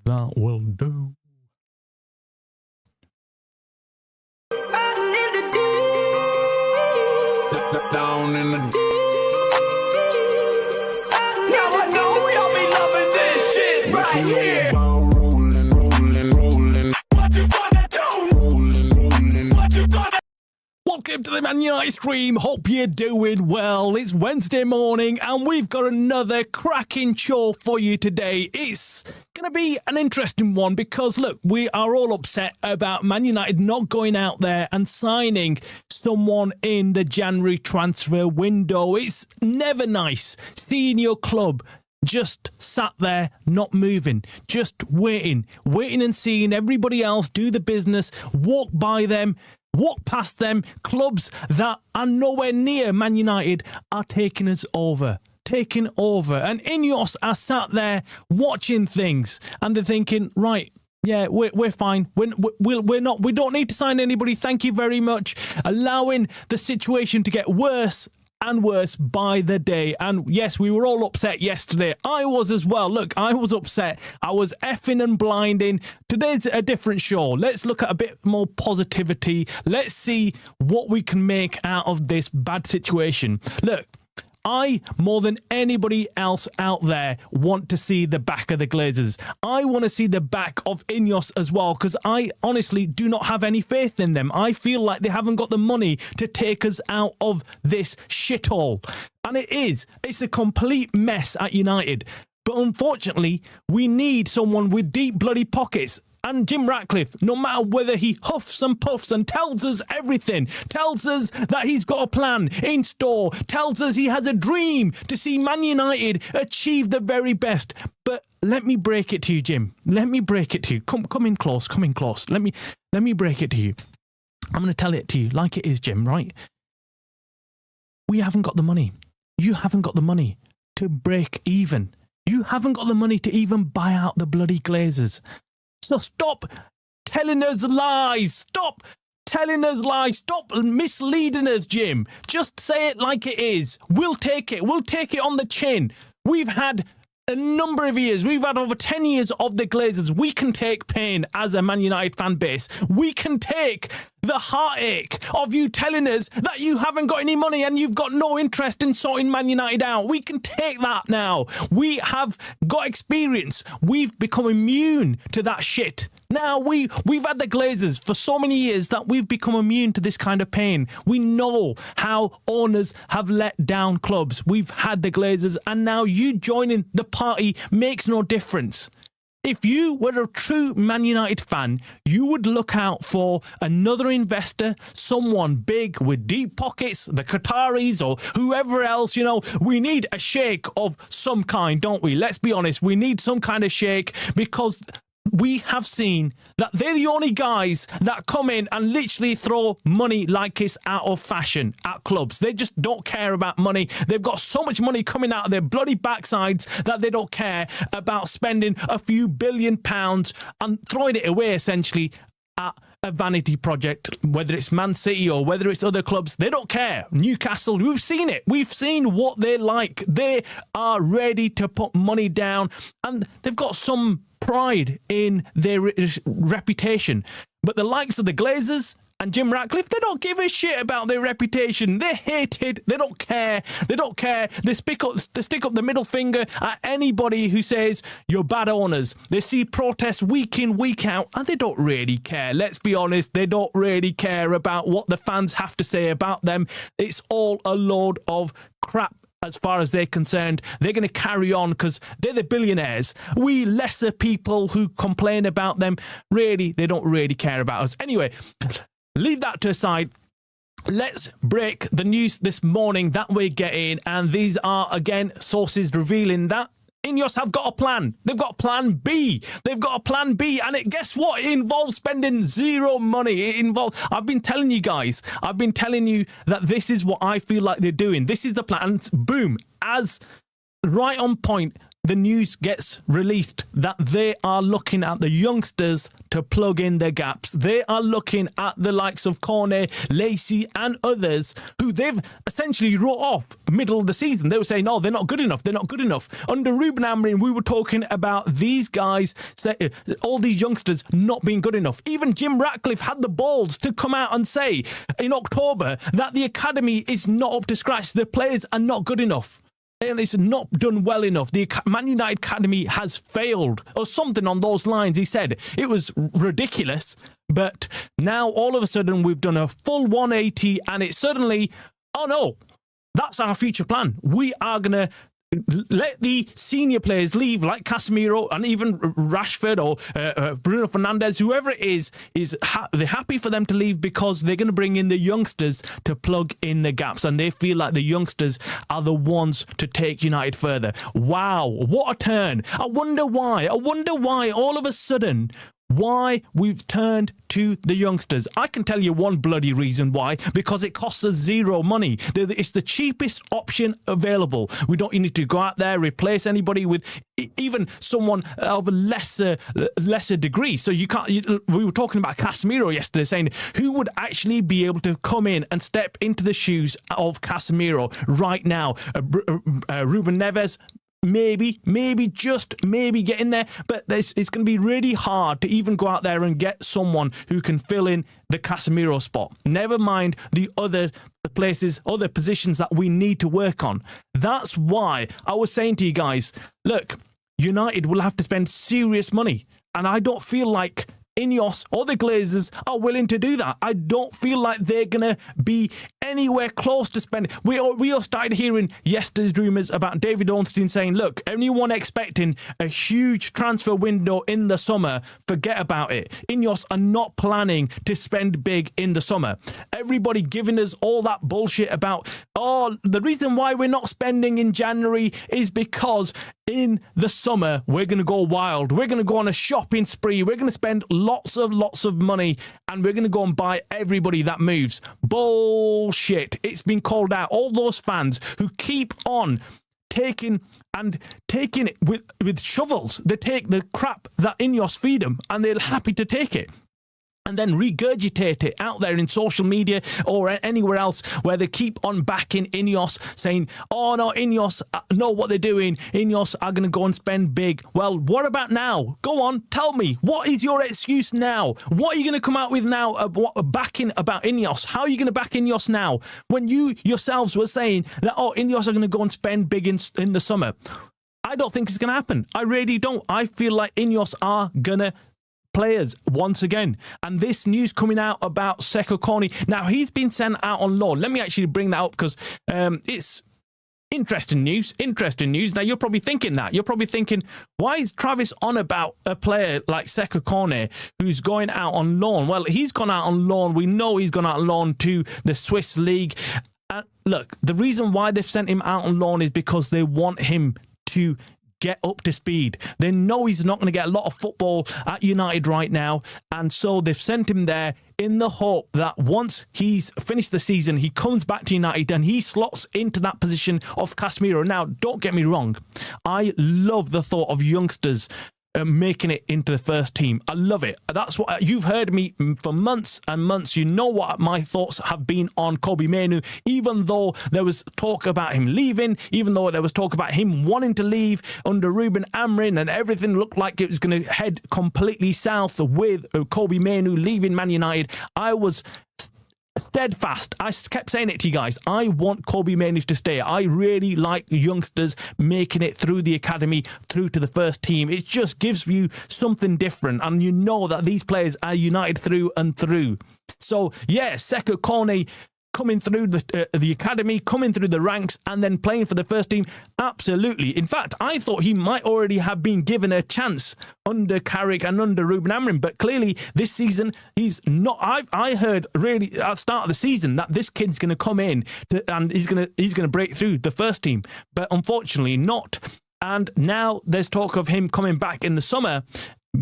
That will do. Down in the Now I know y'all be loving this shit right here. rolling. What you gonna do? Rolling. What you gonna Welcome to the Man United stream. Hope you're doing well. It's Wednesday morning and we've got another cracking show for you today. It's going to be an interesting one because, look, we are all upset about Man United not going out there and signing someone in the January transfer window. It's never nice seeing your club just sat there, not moving, just waiting and seeing everybody else do the business, walk by them, walk past them. Clubs that are nowhere near Man United are taking over. And INEOS are sat there watching things and they're thinking, right, yeah, we're fine. We don't need to sign anybody. Thank you very much. Allowing the situation to get worse and worse by the day. And yes, we were all upset yesterday. I was as well. Look, I was upset. I was effing and blinding. Today's a different show. Let's look at a bit more positivity. Let's see what we can make out of this bad situation. Look, I, more than anybody else out there, want to see the back of the Glazers. I want to see the back of INEOS as well, because I honestly do not have any faith in them. I feel like they haven't got the money to take us out of this shithole. And it's a complete mess at United. But unfortunately, we need someone with deep bloody pockets. And Jim Ratcliffe, no matter whether he huffs and puffs and tells us everything, tells us that he's got a plan in store, tells us he has a dream to see Man United achieve the very best. But let me break it to you, Jim. Let me break it to you. Come in close. Let me break it to you. I'm going to tell it to you like it is, Jim, right? We haven't got the money. You haven't got the money to break even. You haven't got the money to even buy out the bloody Glazers. So stop telling us lies. Stop telling us lies. Stop misleading us, Jim. Just say it like it is. We'll take it. We'll take it on the chin. We've had a number of years. We've had over 10 years of the Glazers. We can take pain as a Man United fan base. We can take the heartache of you telling us that you haven't got any money and you've got no interest in sorting Man United out. We can take that now. We have got experience. We've become immune to that shit. Now, we've had the Glazers for so many years that we've become immune to this kind of pain. We know how owners have let down clubs. We've had the Glazers, and now you joining the party makes no difference. If you were a true Man United fan, you would look out for another investor, someone big with deep pockets, the Qataris or whoever else. You know, we need a shake of some kind, don't we? Let's be honest. We need some kind of shake because we have seen that they're the only guys that come in and literally throw money like it's out of fashion at clubs. They just don't care about money. They've got so much money coming out of their bloody backsides that they don't care about spending a few £billion and throwing it away essentially at a vanity project, whether it's Man City or whether it's other clubs. They don't care. Newcastle, we've seen it. We've seen what they're like. They are ready to put money down and they've got some pride in their reputation. But the likes of the Glazers and Jim Ratcliffe, they don't give a shit about their reputation. They're hated. They don't care. They stick up the middle finger at anybody who says you're bad owners. They see protests week in, week out, and they don't really care. Let's be honest, they don't really care about what the fans have to say about them. It's all a load of crap. As far as they're concerned, they're going to carry on because they're the billionaires. We lesser people who complain about them, really, they don't really care about us. Anyway, leave that to a side. Let's break the news this morning that we're getting. And these are, again, sources revealing that INEOS have got a plan. They've got a plan B. And guess what? It involves spending zero money. I've been telling you guys, that this is what I feel like they're doing. This is the plan. Boom. As right on point. the news gets released that they are looking at the youngsters to plug in their gaps. They are looking at the likes of Cornet, Lacey and others who they've essentially wrote off middle of the season. They were saying, oh, they're not good enough. They're not good enough. Under Ruben Amorim, we were talking about these guys, all these youngsters not being good enough. Even Jim Ratcliffe had the balls to come out and say in October that the academy is not up to scratch. The players are not good enough. And it's not done well enough. The Man United Academy has failed, or something on those lines. He said it was ridiculous, but now all of a sudden we've done a full 180, and it's suddenly, oh no, that's our future plan. We are going to let the senior players leave, like Casemiro and even Rashford or Bruno Fernandes, whoever it is they're happy for them to leave because they're going to bring in the youngsters to plug in the gaps, and they feel like the youngsters are the ones to take United further. Wow, what a turn. I wonder why all of a sudden why we've turned to the youngsters. I can tell you one bloody reason why, because it costs us zero money. It's the cheapest option available. We don't need to go out there, replace anybody with even someone of a lesser degree. So you can't. We were talking about Casemiro yesterday, saying who would actually be able to come in and step into the shoes of Casemiro right now. Ruben Neves, maybe get in there, but it's going to be really hard to even go out there and get someone who can fill in the Casemiro spot. Never mind the other places, other positions that we need to work on. That's why I was saying to you guys, look, United will have to spend serious money, and I don't feel like INEOS or the Glazers are willing to do that. I don't feel like they're going to be anywhere close to spending. We all started hearing yesterday's rumours about David Ornstein saying, look, anyone expecting a huge transfer window in the summer, forget about it. INEOS are not planning to spend big in the summer. Everybody giving us all that bullshit about, oh, the reason why we're not spending in January is because in the summer we're going to go wild. We're going to go on a shopping spree. We're going to spend lots of money, and we're going to go and buy everybody that moves. Bullshit. It's been called out. All those fans who keep on taking it with shovels. They take the crap that INEOS feed them, and they're happy to take it and then regurgitate it out there in social media or anywhere else where they keep on backing INEOS, saying, oh no, INEOS know what they're doing. INEOS are going to go and spend big. Well, what about now? Go on, tell me. What is your excuse now? What are you going to come out with now backing about INEOS? How are you going to back INEOS now when you yourselves were saying that, oh, INEOS are going to go and spend big in the summer? I don't think it's going to happen. I really don't. I feel like INEOS are going to players once again. And this news coming out about Seko Kone. Now, he's been sent out on loan. Let me actually bring that up because it's interesting news. Now, you're probably thinking that. You're probably thinking, why is Travis on about a player like Seko Kone who's going out on loan? Well, he's gone out on loan. We know he's gone out on loan to the Swiss League. And look, the reason why they've sent him out on loan is because they want him to get up to speed. They know he's not going to get a lot of football at United right now, and so they've sent him there in the hope that once he's finished the season, he comes back to United and he slots into that position of Casemiro. Now, don't get me wrong, I love the thought of youngsters making it into the first team. I love it. That's what you've heard me for months and months. You know what my thoughts have been on Kobbie Mainoo, even though there was talk about him leaving, even though there was talk about him wanting to leave under Ruben Amorim, and everything looked like it was going to head completely south with Kobbie Mainoo leaving Man United. I was steadfast. I kept saying it to you guys. I want Kobbie Mainoo to stay. I really like youngsters making it through the academy, through to the first team. It just gives you something different, and you know that these players are United through and through. So, yeah, Seko Kone coming through the academy, coming through the ranks, and then playing for the first team. Absolutely. In fact, I thought he might already have been given a chance under Carrick and under Ruben Amorim, but clearly this season he's not. I heard really at the start of the season that this kid's going to come in and he's going to break through the first team, but unfortunately not. And now there's talk of him coming back in the summer,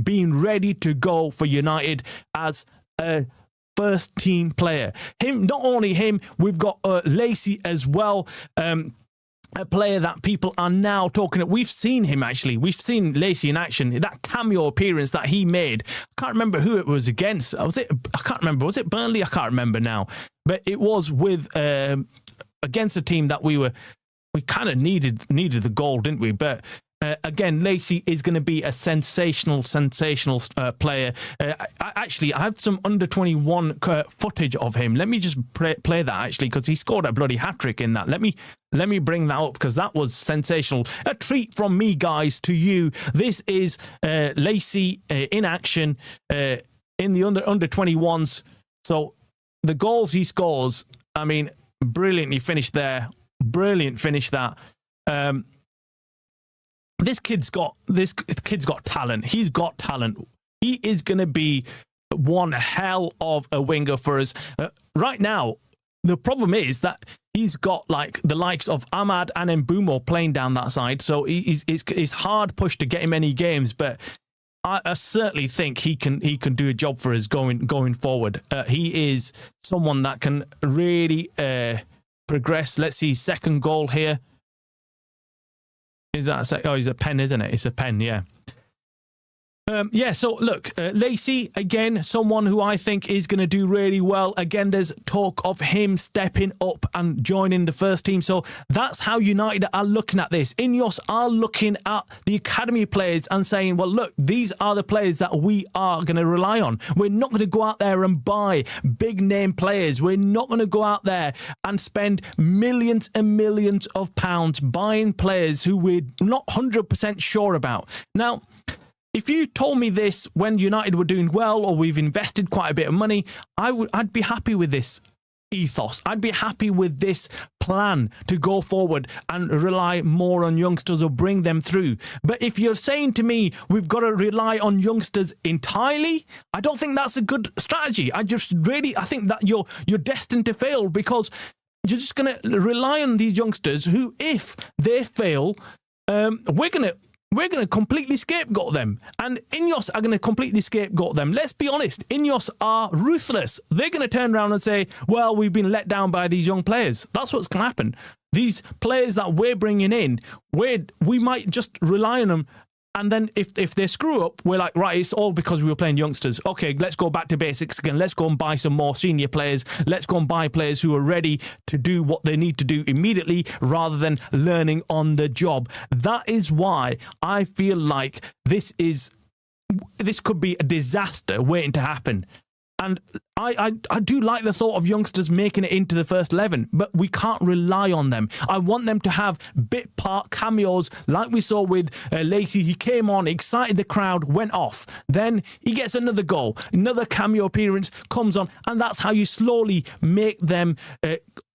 being ready to go for United as a first team player. Not only him, we've got Lacey as well. a player that people are now talking about. We've seen him, actually. We've seen Lacey in action. That cameo appearance that he made. I can't remember who it was against. I can't remember. Was it Burnley? I can't remember now. But it was with against a team that we kind of needed the goal, didn't we? But again, Lacey is going to be a sensational player. I have some under 21 footage of him. Let me just play that, actually, because he scored a bloody hat-trick in that. Let me bring that up, because that was sensational. A treat from me, guys, to you. This is Lacey in action in the under 21s. So the goals he scores, I mean, brilliantly finished there. Brilliant finish that. This kid's got talent. He's got talent. He is going to be one hell of a winger for us. Right now, the problem is that he's got like the likes of Ahmad and Mbumo playing down that side, so it's hard push to get him any games. But I certainly think he can do a job for us going forward. He is someone that can really progress. Let's see, second goal here. Is that he's a pen, isn't it? It's a pen, yeah. So look, Lacey, again, someone who I think is going to do really well. Again, there's talk of him stepping up and joining the first team. So that's how United are looking at this. INEOS are looking at the academy players and saying, well, look, these are the players that we are going to rely on. We're not going to go out there and buy big name players. We're not going to go out there and spend millions and millions of pounds buying players who we're not 100% sure about. Now, if you told me this when United were doing well, or we've invested quite a bit of money, I'd be happy with this ethos. I'd be happy with this plan to go forward and rely more on youngsters or bring them through. But if you're saying to me we've got to rely on youngsters entirely, I don't think that's a good strategy. I think that you're destined to fail, because you're just going to rely on these youngsters who, if they fail, we're going to completely scapegoat them. And INEOS are going to completely scapegoat them. Let's be honest, INEOS are ruthless. They're going to turn around and say, well, we've been let down by these young players. That's what's going to happen. These players that we're bringing in, we might just rely on them. And then if they screw up, we're like, right, it's all because we were playing youngsters. Okay, let's go back to basics again. Let's go and buy some more senior players. Let's go and buy players who are ready to do what they need to do immediately, rather than learning on the job. That is why I feel like this could be a disaster waiting to happen. And I do like the thought of youngsters making it into the first 11, but we can't rely on them. I want them to have bit part cameos like we saw with Lacey. He came on, excited the crowd, went off. Then he gets another goal, another cameo appearance, comes on, and that's how you slowly make them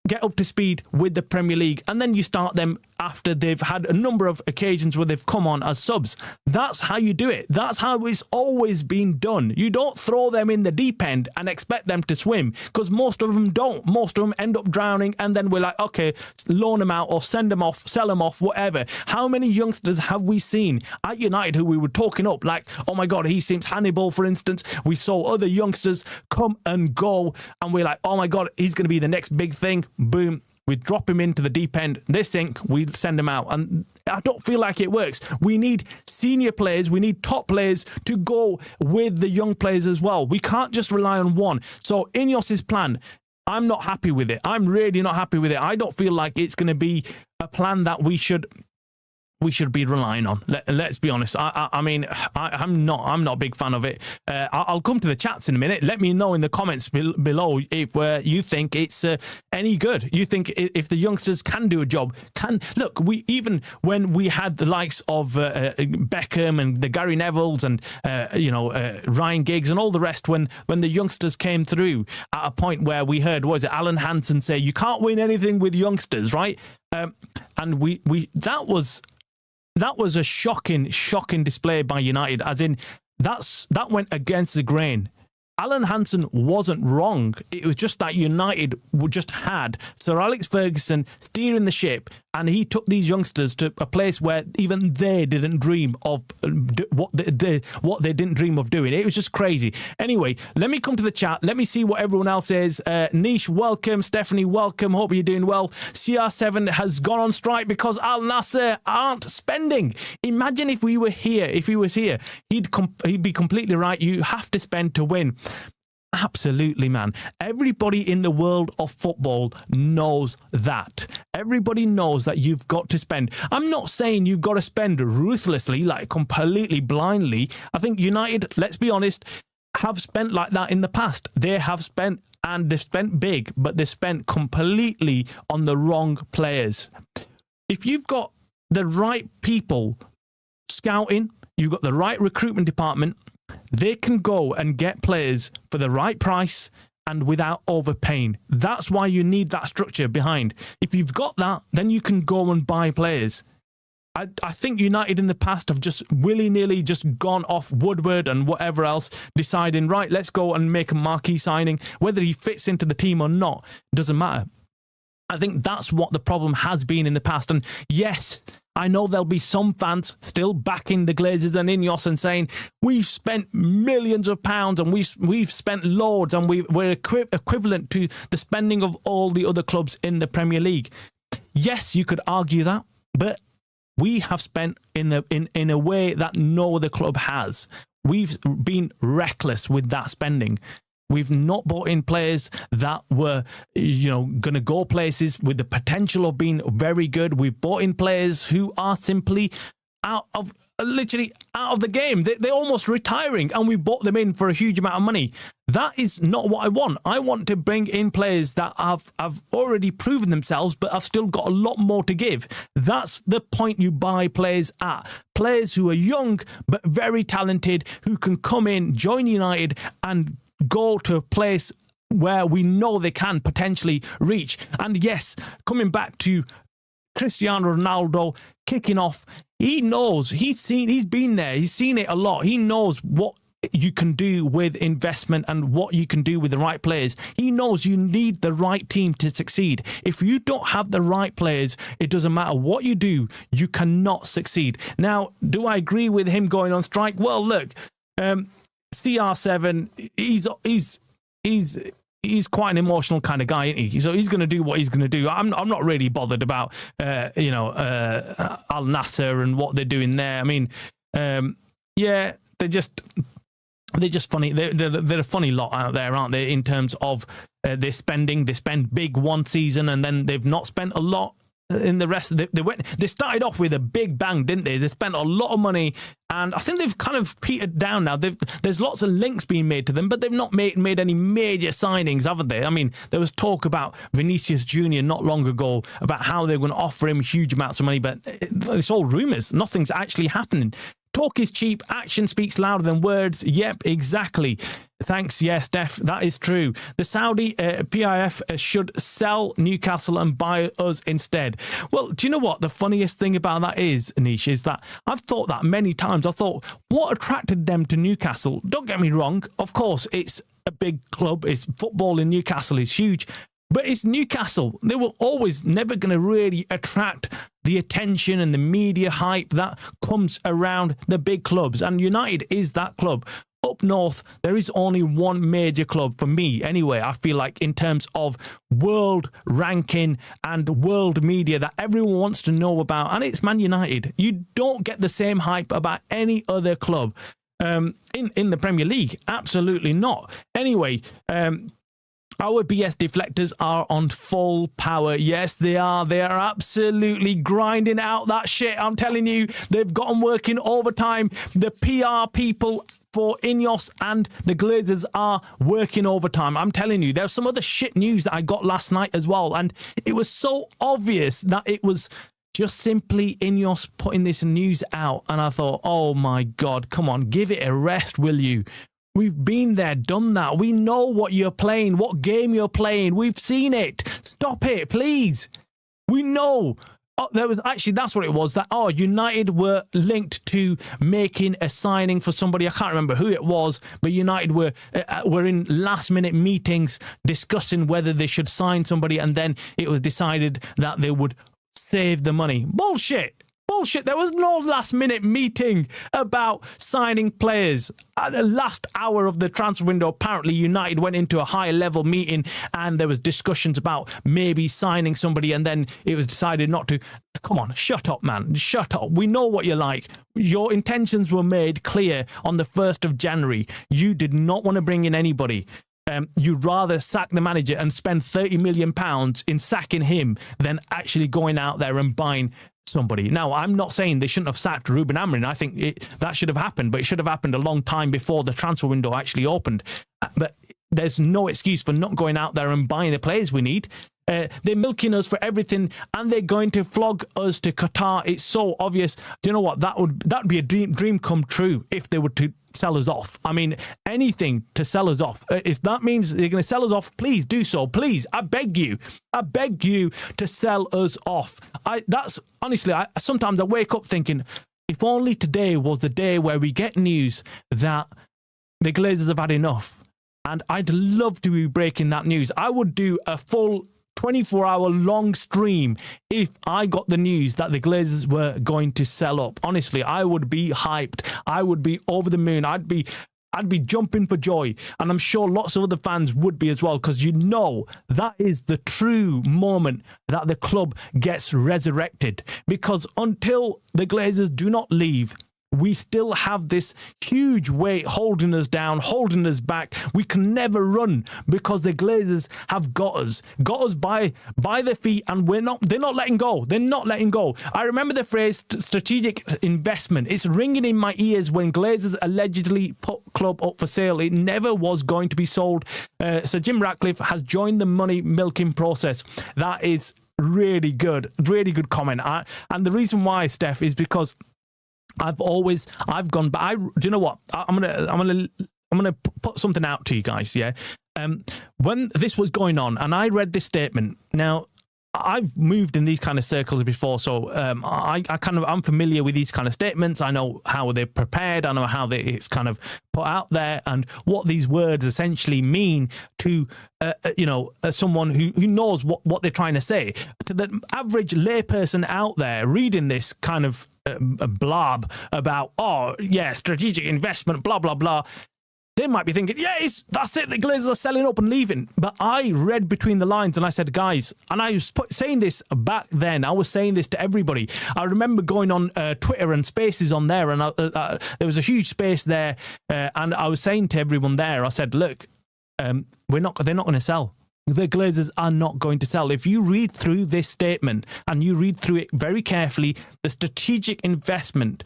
get up to speed with the Premier League. And then you start them after they've had a number of occasions where they've come on as subs. That's how you do it. That's how it's always been done. You don't throw them in the deep end and expect them to swim, because most of them don't. Most of them end up drowning, and then we're like, okay, loan them out or send them off, sell them off, whatever. How many youngsters have we seen at United who we were talking up like, oh my God, he seems Hannibal, for instance. We saw other youngsters come and go, and we're like, oh my God, he's going to be the next big thing. Boom. We drop him into the deep end, they sink, we send him out. And I don't feel like it works. We need senior players, we need top players to go with the young players as well. We can't just rely on one. So INEOS's plan, I'm not happy with it. I'm really not happy with it. I don't feel like it's going to be a plan that we should be relying on. Let's be honest. I'm not a big fan of it. I'll come to the chats in a minute. Let me know in the comments below if you think it's any good. You think if the youngsters can do a job. Look, even when we had the likes of Beckham and the Gary Nevilles and Ryan Giggs and all the rest, when the youngsters came through at a point where we heard, what was it, Alan Hansen say, you can't win anything with youngsters, right? And that was a shocking display by United, as in that went against the grain. Alan Hansen wasn't wrong. It was just that United just had Sir Alex Ferguson steering the ship, and he took these youngsters to a place where even they didn't dream of what they didn't dream of doing. It was just crazy. Anyway, let me come to the chat. Let me see what everyone else is. Nish, welcome. Stephanie, welcome. Hope you're doing well. CR7 has gone on strike because Al Nassr aren't spending. Imagine if we were here. If he was here, he'd be completely right. You have to spend to win. Absolutely, man. Everybody in the world of football knows that. Everybody knows that you've got to spend. I'm not saying you've got to spend ruthlessly, like completely blindly. I think United, let's be honest, have spent like that in the past. They have spent, and they've spent big, but they've spent completely on the wrong players. If you've got the right people scouting, you've got the right recruitment department, they can go and get players for the right price and without overpaying. That's why you need that structure behind. If you've got that, then you can go and buy players. I think United in the past have just willy-nilly just gone off Woodward and whatever else, deciding, right, let's go and make a marquee signing. Whether he fits into the team or not, doesn't matter. I think that's what the problem has been in the past. And yes, I know there'll be some fans still backing the Glazers and INEOS and saying, we've spent millions of pounds and we've spent loads and we're equivalent to the spending of all the other clubs in the Premier League. Yes, you could argue that, but we have spent in a way that no other club has. We've been reckless with that spending. We've not bought in players that were, going to go places with the potential of being very good. We've bought in players who are simply out of the game. They're almost retiring, and we bought them in for a huge amount of money. That is not what I want. I want to bring in players that have already proven themselves, but have still got a lot more to give. That's the point you buy players at. Players who are young, but very talented, who can come in, join United, and go to a place where we know they can potentially reach. And yes, coming back to Cristiano Ronaldo kicking off, he knows, he's been there, he's seen it a lot. He knows what you can do with investment and what you can do with the right players. He knows you need the right team to succeed. If you don't have the right players, it doesn't matter what you do, you cannot succeed. Now, do I agree with him going on strike? Well, look, CR7, he's quite an emotional kind of guy, isn't he? So he's going to do what he's going to do. I'm not really bothered about Al Nassr and what they're doing there. I mean, they're just funny. They're a funny lot out there, aren't they? In terms of their spending, they spend big one season and then they've not spent a lot in the rest. They started off with a big bang, didn't they? They spent a lot of money, and I think they've kind of petered down now. There's lots of links being made to them, but they've not made any major signings, haven't they? I mean, there was talk about Vinicius Jr. not long ago about how they're going to offer him huge amounts of money, but it's all rumours. Nothing's actually happening. Talk is cheap. Action speaks louder than words. Yep, exactly. Thanks. Yes, Def, that is true. The Saudi PIF should sell Newcastle and buy us instead. Well, do you know what the funniest thing about that is, Anish, is that I've thought that many times. I thought, what attracted them to Newcastle? Don't get me wrong. Of course, it's a big club. It's football in Newcastle is huge. But it's Newcastle. They were always never going to really attract the attention and the media hype that comes around the big clubs. And United is that club. Up north, there is only one major club for me anyway. I feel like in terms of world ranking and world media that everyone wants to know about, and it's Man United. You don't get the same hype about any other club in the Premier League. Absolutely not. Anyway, our BS deflectors are on full power. Yes, they are. They are absolutely grinding out that shit. I'm telling you, they've got them working overtime. The PR people for INEOS and the Glazers are working overtime. I'm telling you, there's some other shit news that I got last night as well. And it was so obvious that it was just simply INEOS putting this news out. And I thought, oh my God, come on, give it a rest, will you? We've been there, done that. We know what you're playing, what game you're playing. We've seen it. Stop it, please. We know. Oh, that's what it was. That United were linked to making a signing for somebody. I can't remember who it was, but United were in last-minute meetings discussing whether they should sign somebody, and then it was decided that they would save the money. Bullshit. Bullshit. There was no last-minute meeting about signing players. At the last hour of the transfer window, apparently United went into a high-level meeting and there was discussions about maybe signing somebody, and then it was decided not to. Come on, shut up, man. Shut up. We know what you're like. Your intentions were made clear on the 1st of January. You did not want to bring in anybody. You'd rather sack the manager and spend £30 million in sacking him than actually going out there and buying somebody. Now, I'm not saying they shouldn't have sacked Ruben Amorim. I think that should have happened, but it should have happened a long time before the transfer window actually opened. But there's no excuse for not going out there and buying the players we need. They're milking us for everything, and they're going to flog us to Qatar. It's so obvious. Do you know what? That'd be a dream come true if they were to sell us off. I mean, anything to sell us off. If that means they're going to sell us off, please do so. Please, I beg you to sell us off. Sometimes I wake up thinking, if only today was the day where we get news that the Glazers have had enough. And I'd love to be breaking that news. I would do a full 24-hour long stream if I got the news that the Glazers were going to sell up. Honestly, I would be hyped. I would be over the moon. I'd be jumping for joy. And I'm sure lots of other fans would be as well, because that is the true moment that the club gets resurrected. Because until the Glazers do not leave, we still have this huge weight holding us down, holding us back. We can never run because the Glazers have got us by the feet, and they're not letting go. They're not letting go. I remember the phrase strategic investment. It's ringing in my ears when Glazers allegedly put club up for sale. It never was going to be sold. Sir Jim Ratcliffe has joined the money milking process. That is really good comment. And the reason why, Steph, is because I've gone back. Do you know what? I'm gonna put something out to you guys. Yeah. When this was going on, and I read this statement. Now, I've moved in these kind of circles before, so I'm familiar with these kind of statements. I know how they're prepared. I know how it's kind of put out there, and what these words essentially mean to someone who knows what they're trying to say. To the average layperson out there reading this kind of blab about strategic investment, blah blah blah. They might be thinking, that's it, the Glazers are selling up and leaving. But I read between the lines and I said, guys, and I was saying this back then, I was saying this to everybody. I remember going on Twitter and spaces on there, and there was a huge space there, and I was saying to everyone there, I said, look, they're not going to sell. The Glazers are not going to sell. If you read through this statement and you read through it very carefully, the strategic investment,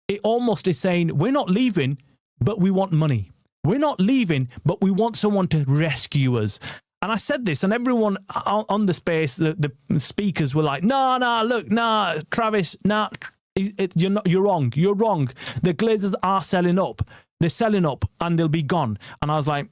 it almost is saying, we're not leaving, but we want money. We're not leaving, but we want someone to rescue us. And I said this, and everyone on the space, the speakers were like, no, Travis, no, you're wrong. You're wrong. The Glazers are selling up. They're selling up and they'll be gone. And I was like,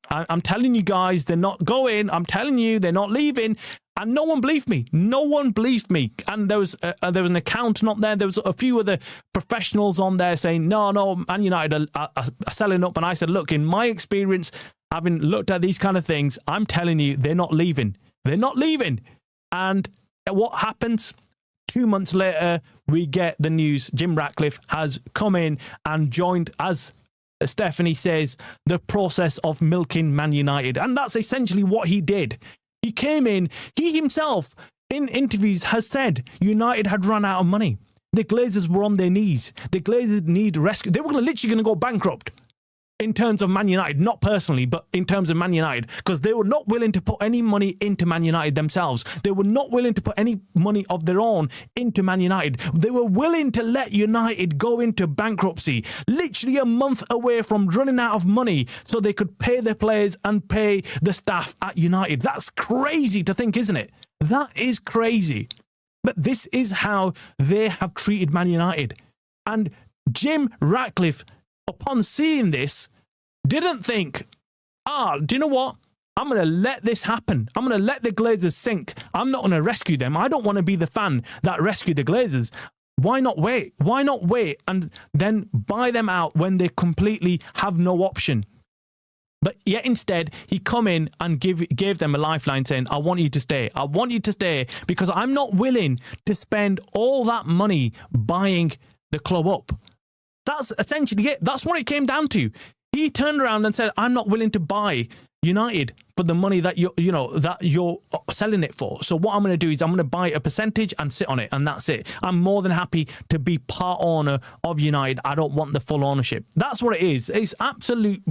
I'm telling you guys, they're not going. I'm telling you, they're not leaving. And no one believed me. No one believed me. And there was an accountant up there. There was a few other professionals on there saying, no, Man United are selling up. And I said, look, in my experience, having looked at these kind of things, I'm telling you, they're not leaving. They're not leaving. And what happens? 2 months later, we get the news. Jim Ratcliffe has come in and joined, as Stephanie says, the process of milking Man United. And that's essentially what he did. He came in, he himself in interviews has said United had run out of money. The Glazers were on their knees. The Glazers need rescue. They were literally going to go bankrupt in terms of Man United, not personally, but in terms of Man United, because they were not willing to put any money into Man United themselves. They were not willing to put any money of their own into Man United. They were willing to let United go into bankruptcy, literally a month away from running out of money so they could pay their players and pay the staff at United. That's crazy to think, isn't it? That is crazy. But this is how they have treated Man United. And Jim Ratcliffe, upon seeing this, didn't think, do you know what? I'm going to let this happen. I'm going to let the Glazers sink. I'm not going to rescue them. I don't want to be the fan that rescued the Glazers. Why not wait? Why not wait and then buy them out when they completely have no option? But yet instead, he come in and gave them a lifeline saying, I want you to stay. I want you to stay because I'm not willing to spend all that money buying the club up. That's essentially it. That's what it came down to. He turned around and said, I'm not willing to buy United for the money that you're selling it for. So what I'm going to do is I'm going to buy a percentage and sit on it, and that's it. I'm more than happy to be part owner of United. I don't want the full ownership. That's what it is. It's absolute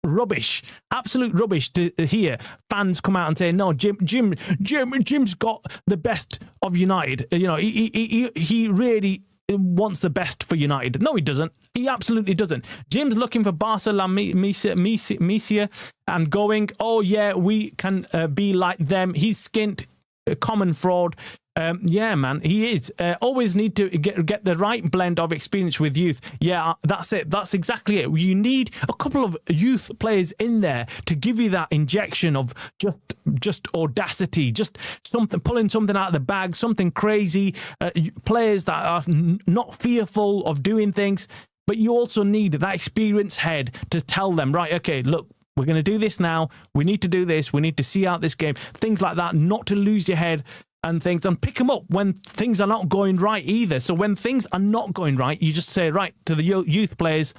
rubbish to hear fans come out and say, no, Jim's got the best of United. He really wants the best for United. No, he doesn't. He absolutely doesn't. Jim's looking for Barcelona Misia and going, oh yeah, we can be like them. He's skint, common fraud. Yeah, man, he is. Always need to get the right blend of experience with youth. Yeah, that's it. That's exactly it. You need a couple of youth players in there to give you that injection of just audacity, just something, pulling something out of the bag, something crazy. Players that are not fearful of doing things. But you also need that experienced head to tell them, right, okay, look, we're going to do this now. We need to do this. We need to see out this game. Things like that, not to lose your head and things, and pick them up when things are not going right either. So when things are not going right, you just say, right, to the youth players,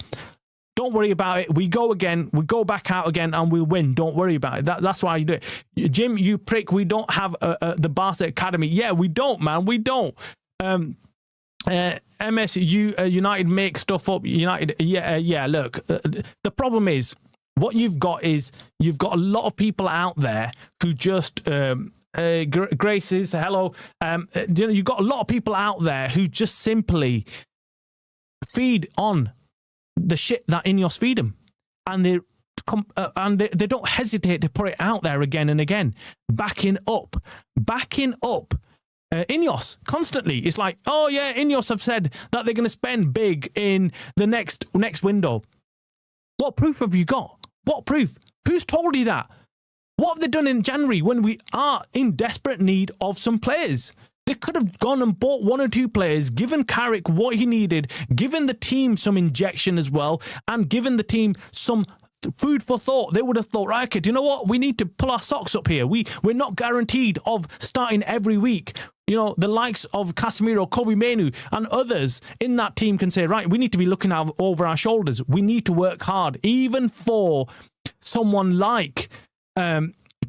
don't worry about it. We go again. We go back out again and we'll win. Don't worry about it. That's why you do it. Jim, you prick, we don't have the Barca Academy. Yeah, we don't, man. We don't. MSU United make stuff up. United, yeah. Look, the problem is what you've got a lot of people out there who just Graces, hello. You've got a lot of people out there who just simply feed on the shit that INEOS feed them, and they don't hesitate to put it out there again and again, backing up. INEOS constantly. It's like, oh yeah, INEOS have said that they're going to spend big in the next window. What proof have you got? What proof? Who's told you that? What have they done in January when we are in desperate need of some players? They could have gone and bought one or two players, given Carrick what he needed, given the team some injection as well, and given the team some food for thought. They would have thought, right, okay, do you know what? We need to pull our socks up here. We're not guaranteed of starting every week. You know, the likes of Casemiro, Kobe Manu, and others in that team can say, right, we need to be looking over our shoulders. We need to work hard, even for someone like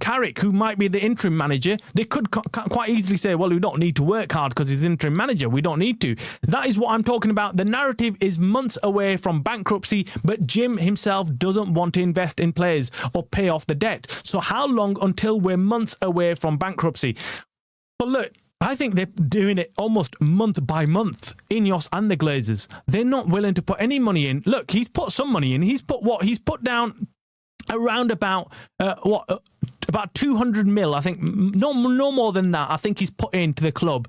Carrick, who might be the interim manager. They could quite easily say, well, we don't need to work hard because he's interim manager. We don't need to. That is what I'm talking about. The narrative is months away from bankruptcy, but Jim himself doesn't want to invest in players or pay off the debt. So how long until we're months away from bankruptcy? But look, I think they're doing it almost month by month, INEOS and the Glazers. They're not willing to put any money in. Look, he's put some money in. He's put down around about about 200 mil, I think. No more than that. I think he's put into the club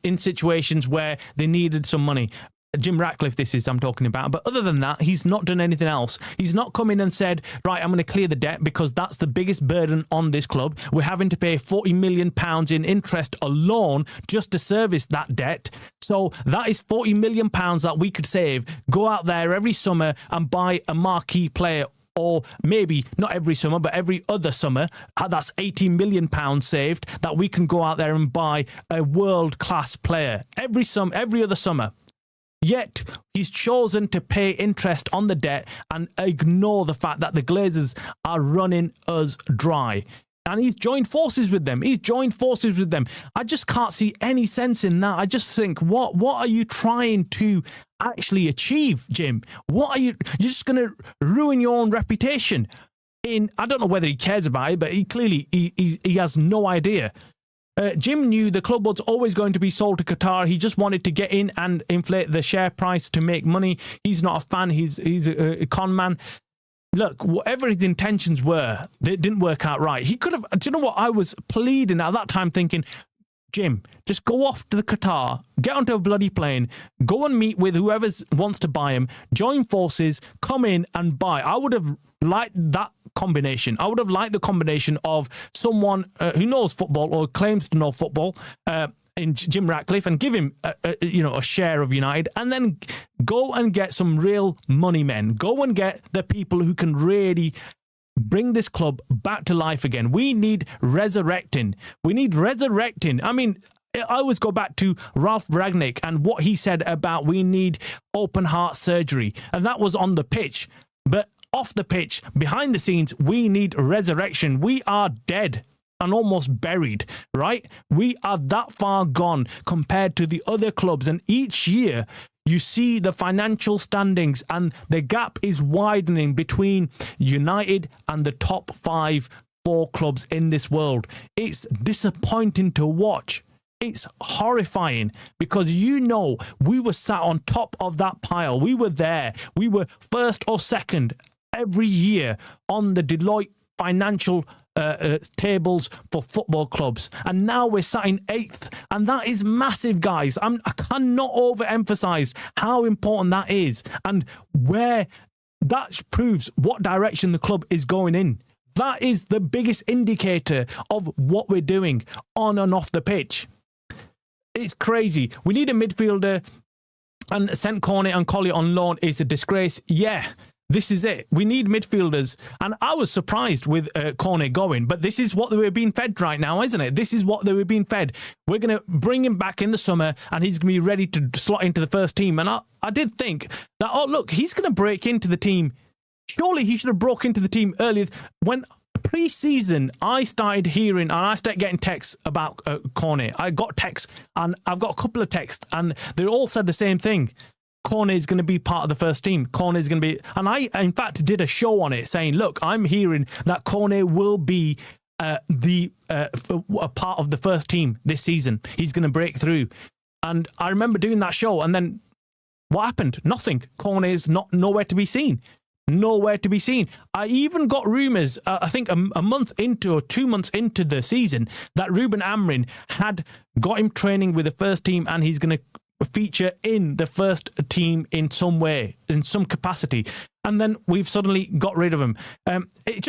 in situations where they needed some money. Jim Ratcliffe, this is I'm talking about. But other than that, he's not done anything else. He's not come in and said, right, I'm going to clear the debt, because that's the biggest burden on this club. We're having to pay £40 million in interest alone just to service that debt. So that is £40 million that we could save. Go out there every summer and buy a marquee player, or maybe not every summer, but every other summer. That's £18 million saved that we can go out there and buy a world-class player every other summer. Yet he's chosen to pay interest on the debt and ignore the fact that the Glazers are running us dry. And he's joined forces with them. I just can't see any sense in that. I just think, what are you trying to actually achieve, Jim? You're just going to ruin your own reputation. I don't know whether he cares about it, but he has no idea. Jim knew the club was always going to be sold to Qatar. He just wanted to get in and inflate the share price to make money. He's not a fan. He's a con man. Look, whatever his intentions were, they didn't work out right. He could have... Do you know what? I was pleading at that time thinking, Jim, just go off to the Qatar, get onto a bloody plane, go and meet with whoever wants to buy him, join forces, come in and buy. I would have liked that combination. I would have liked the combination of someone who knows football or claims to know football in Jim Ratcliffe, and give him a share of United, and then go and get some real money men. Go and get the people who can really bring this club back to life again. We need resurrecting. I mean, I always go back to Ralph Ragnick and what he said about we need open heart surgery. And that was on the pitch. But off the pitch, behind the scenes, we need resurrection. We are dead and almost buried, right? We are that far gone compared to the other clubs. And each year, you see the financial standings and the gap is widening between United and the top 4 clubs in this world. It's disappointing to watch. It's horrifying because we were sat on top of that pile. We were there. We were first or second every year on the Deloitte financial tables for football clubs, and now we're sat in 8th, and that is massive, guys. I cannot overemphasize how important that is, and where that proves what direction the club is going in. That is the biggest indicator of what we're doing on and off the pitch. It's crazy. We need a midfielder, and sent Cornet and Collier on loan is a disgrace. Yeah. This is it. We need midfielders. And I was surprised with Cornet going, but this is what they were being fed right now, isn't it? This is what they were being fed. We're going to bring him back in the summer and he's going to be ready to slot into the first team. And I did think that, oh, look, he's going to break into the team. Surely he should have broke into the team earlier. When pre-season, I started hearing and I started getting texts about Cornet. I got texts and I've got a couple of texts and they all said the same thing. Cornet is going to be part of the first team. Cornet is going to be... And I, in fact, did a show on it saying, look, I'm hearing that Cornet will be a part of the first team this season. He's going to break through. And I remember doing that show, and then what happened? Nothing. Cornet is nowhere to be seen. Nowhere to be seen. I even got rumours, I think a month into or 2 months into the season, that Ruben Amorim had got him training with the first team and he's going to feature in the first team in some way, in some capacity, and then we've suddenly got rid of him. It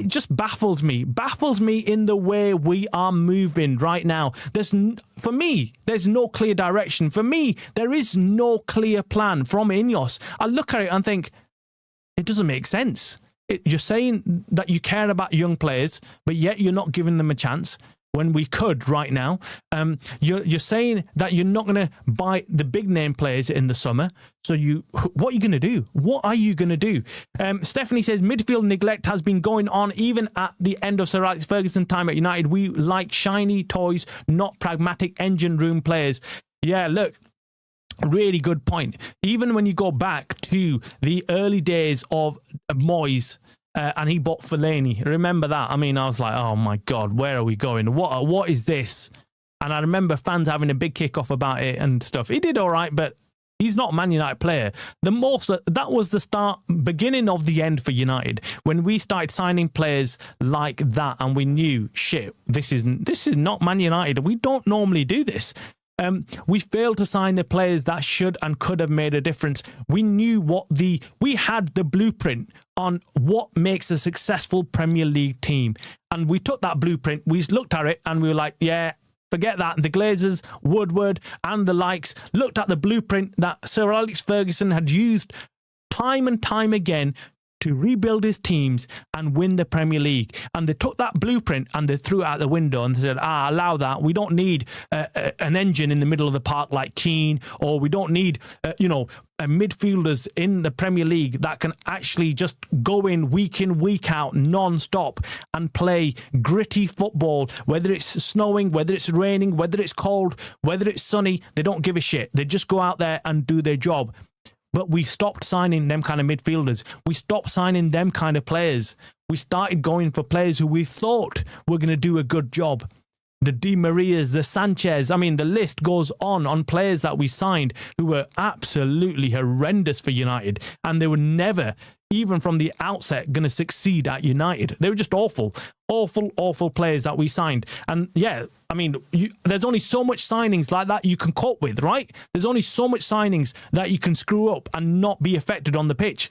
just baffles me in the way we are moving right now. For me, there's no clear direction. For me, there is no clear plan from INEOS. I look at it and think, it doesn't make sense. You're saying that you care about young players, but yet you're not giving them a chance. When we could right now. You're saying that you're not going to buy the big name players in the summer. So what are you going to do? What are you going to do? Stephanie says midfield neglect has been going on even at the end of Sir Alex Ferguson time at United. We like shiny toys, not pragmatic engine room players. Yeah, look. Really good point. Even when you go back to the early days of Moyes, and he bought Fellaini. Remember that? I mean, I was like, oh my God, where are we going? What is this? And I remember fans having a big kick-off about it and stuff. He did all right, but he's not a Man United player. That was the beginning of the end for United. When we started signing players like that and we knew, shit, this is not Man United. We don't normally do this. We failed to sign the players that should and could have made a difference. We knew we had the blueprint on what makes a successful Premier League team. And we took that blueprint, we looked at it and we were like, yeah, forget that. The Glazers, Woodward and the likes looked at the blueprint that Sir Alex Ferguson had used time and time again to rebuild his teams and win the Premier League. And they took that blueprint and they threw it out the window and they said, allow that. We don't need an engine in the middle of the park like Keane, or we don't need, midfielders in the Premier League that can actually just go in, week out, non-stop and play gritty football, whether it's snowing, whether it's raining, whether it's cold, whether it's sunny. They don't give a shit. They just go out there and do their job. But we stopped signing them kind of midfielders. We stopped signing them kind of players. We started going for players who we thought were going to do a good job. The Di Marias, the Sanchez. I mean, the list goes on players that we signed who were absolutely horrendous for United. And they were never, even from the outset, going to succeed at United. They were just awful players that we signed. And yeah, I mean, there's only so much signings like that you can cope with, right? There's only so much signings that you can screw up and not be affected on the pitch.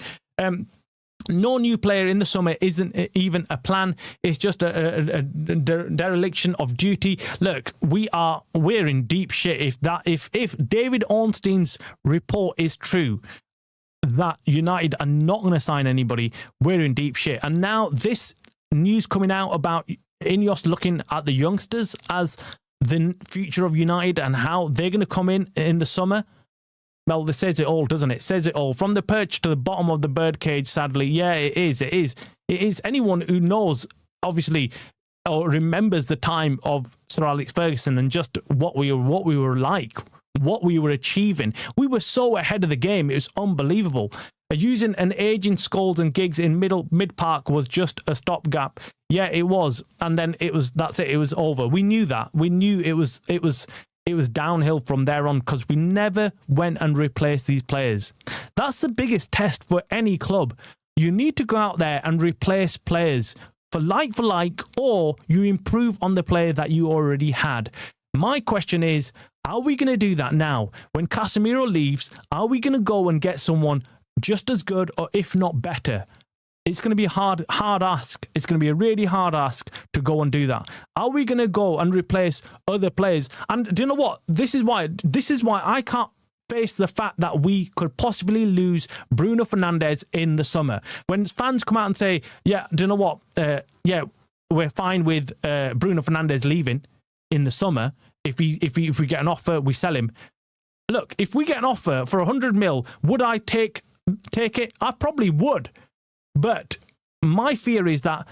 No new player in the summer isn't even a plan. It's just a dereliction of duty. Look, we're in deep shit if David Ornstein's report is true. that United are not going to sign anybody, we're in deep shit. And now this news coming out about INEOS looking at the youngsters as the future of United and how they're going to come in the summer. Well, this says it all, doesn't it? It says it all. From the perch to the bottom of the birdcage, sadly. Yeah, it is. It is. It is. Anyone who knows, obviously, or remembers the time of Sir Alex Ferguson and just what we were like, what we were achieving. We were so ahead of the game. It was unbelievable. Using an aging Scholes and Giggs in mid-park was just a stopgap. Yeah, it was. And then that's it. It was over. We knew that. We knew it was downhill from there on because we never went and replaced these players. That's the biggest test for any club. You need to go out there and replace players for like, or you improve on the player that you already had. My question is, are we going to do that now? When Casemiro leaves, are we going to go and get someone just as good or if not better? It's going to be a hard ask. It's going to be a really hard ask to go and do that. Are we going to go and replace other players? And do you know what? This is why I can't face the fact that we could possibly lose Bruno Fernandes in the summer. When fans come out and say, yeah, do you know what? We're fine with Bruno Fernandes leaving in the summer. If we get an offer, we sell him. Look, if we get an offer for 100 mil, would I take it? I probably would. But my fear is that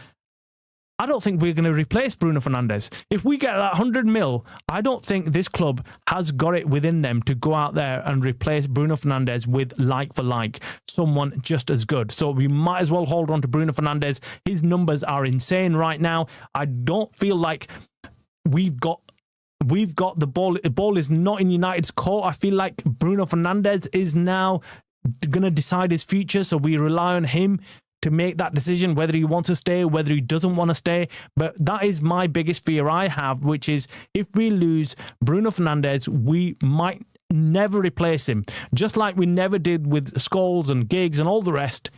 I don't think we're going to replace Bruno Fernandes. If we get that 100 mil, I don't think this club has got it within them to go out there and replace Bruno Fernandes with like for like, someone just as good. So we might as well hold on to Bruno Fernandes. His numbers are insane right now. I don't feel like we've got the ball. The ball is not in United's court. I feel like Bruno Fernandes is now going to decide his future. So we rely on him to make that decision, whether he wants to stay, whether he doesn't want to stay. But that is my biggest fear I have, which is if we lose Bruno Fernandes, we might never replace him, just like we never did with Scholes and Giggs and all the rest.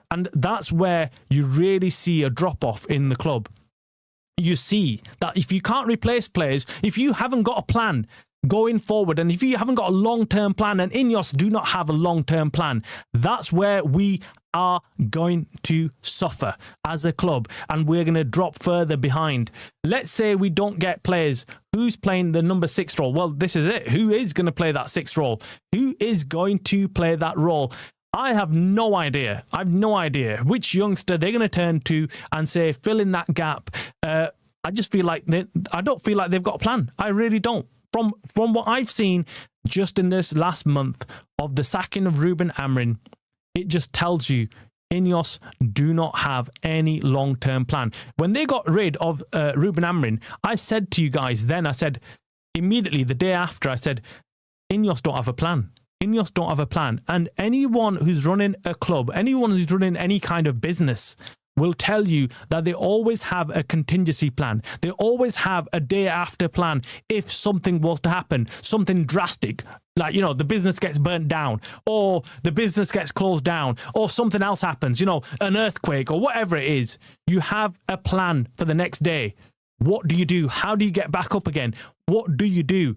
And that's where you really see a drop-off in the club. You see that if you can't replace players, if you haven't got a plan going forward, and if you haven't got a long-term plan, and INEOS do not have a long-term plan, that's where we are going to suffer as a club, and we're going to drop further behind. Let's say we don't get players. Who's playing the number 6 role? Well, this is it. Who is going to play that 6 role? Who is going to play that role? I have no idea. I have no idea which youngster they're going to turn to and say, fill in that gap. I just feel like I don't feel like they've got a plan. I really don't. From what I've seen just in this last month of the sacking of Ruben Amorim, it just tells you INEOS do not have any long-term plan. When they got rid of Ruben Amorim, I said to you guys then, I said immediately the day after, I said, INEOS don't have a plan. INEOS don't have a plan. And anyone who's running a club, anyone who's running any kind of business will tell you that they always have a contingency plan. They always have a day after plan if something was to happen, something drastic, like, the business gets burnt down or the business gets closed down or something else happens, an earthquake or whatever it is. You have a plan for the next day. What do you do? How do you get back up again? What do you do?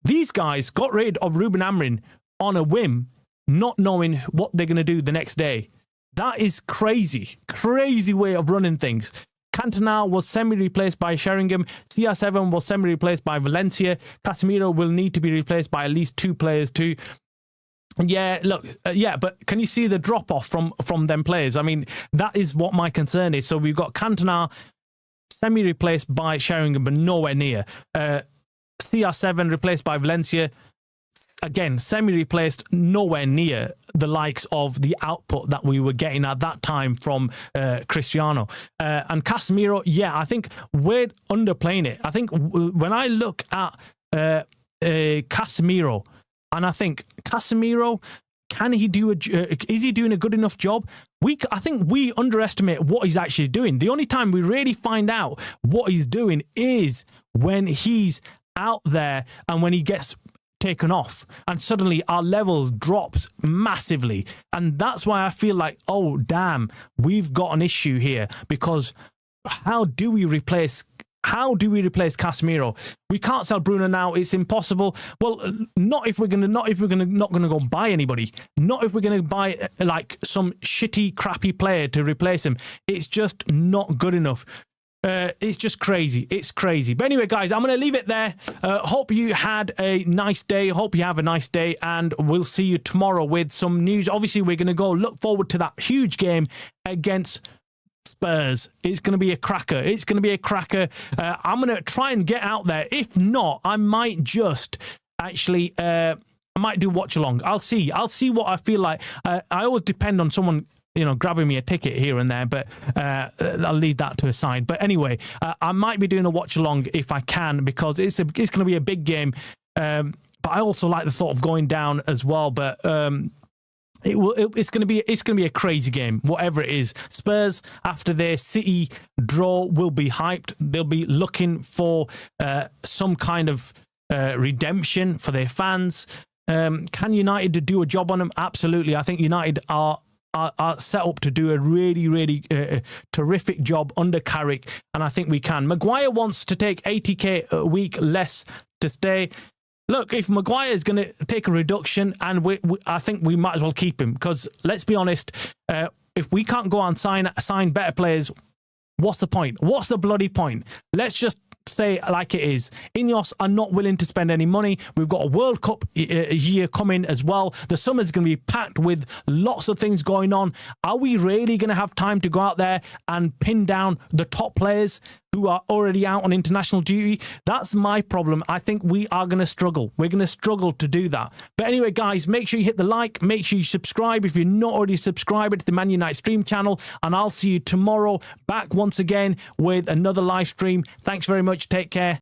These guys got rid of Ruben Amorim on a whim, not knowing what they're going to do the next day. That is crazy way of running things. Cantona was semi-replaced by Sheringham. CR7 was semi-replaced by Valencia. Casemiro will need to be replaced by at least 2 players too. Yeah, look, but can you see the drop-off from them players? I mean, that is what my concern is. So we've got Cantona semi-replaced by Sheringham, but nowhere near. CR7 replaced by Valencia. Again, semi-replaced, nowhere near the likes of the output that we were getting at that time from Cristiano. And Casemiro, I think we're underplaying it. I think when I look at Casemiro, and I think Casemiro, can he do is he doing a good enough job? I think we underestimate what he's actually doing. The only time we really find out what he's doing is when he's out there and when he gets taken off, and suddenly our level drops massively. And that's why I feel like, oh damn, we've got an issue here, because how do we replace how do we replace Casemiro? We can't sell Bruno now. It's impossible. Well, not if we're not gonna go buy anybody. Not if we're gonna buy like some shitty, crappy player to replace him. It's just not good enough. It's just crazy. It's crazy. But anyway, guys, I'm going to leave it there. Hope you had a nice day. Hope you have a nice day. And we'll see you tomorrow with some news. Obviously, we're going to go look forward to that huge game against Spurs. It's going to be a cracker. It's going to be a cracker. I'm going to try and get out there. If not, I might just actually... I might do watch along. I'll see what I feel like. I always depend on someone grabbing me a ticket here and there, but I'll leave that to a side. But anyway, I might be doing a watch along if I can, because it's going to be a big game. But I also like the thought of going down as well. But it's going to be a crazy game, whatever it is. Spurs, after their City draw, will be hyped. They'll be looking for some kind of redemption for their fans. Can United do a job on them? Absolutely. I think United are set up to do a really, really terrific job under Carrick, and I think we can. Maguire wants to take 80k a week less to stay. Look, if Maguire is going to take a reduction, and I think we might as well keep him, because let's be honest, if we can't go and sign better players, what's the point? What's the bloody point? Let's just say like it is. INEOS are not willing to spend any money. We've got a World Cup year coming as well. The summer's going to be packed with lots of things going on. Are we really going to have time to go out there and pin down the top players who are already out on international duty? That's my problem. I think we are going to struggle. We're going to struggle to do that. But anyway, guys, make sure you hit the like. Make sure you subscribe if you're not already subscribed to the Man United Stream channel. And I'll see you tomorrow back once again with another live stream. Thanks very much. Take care.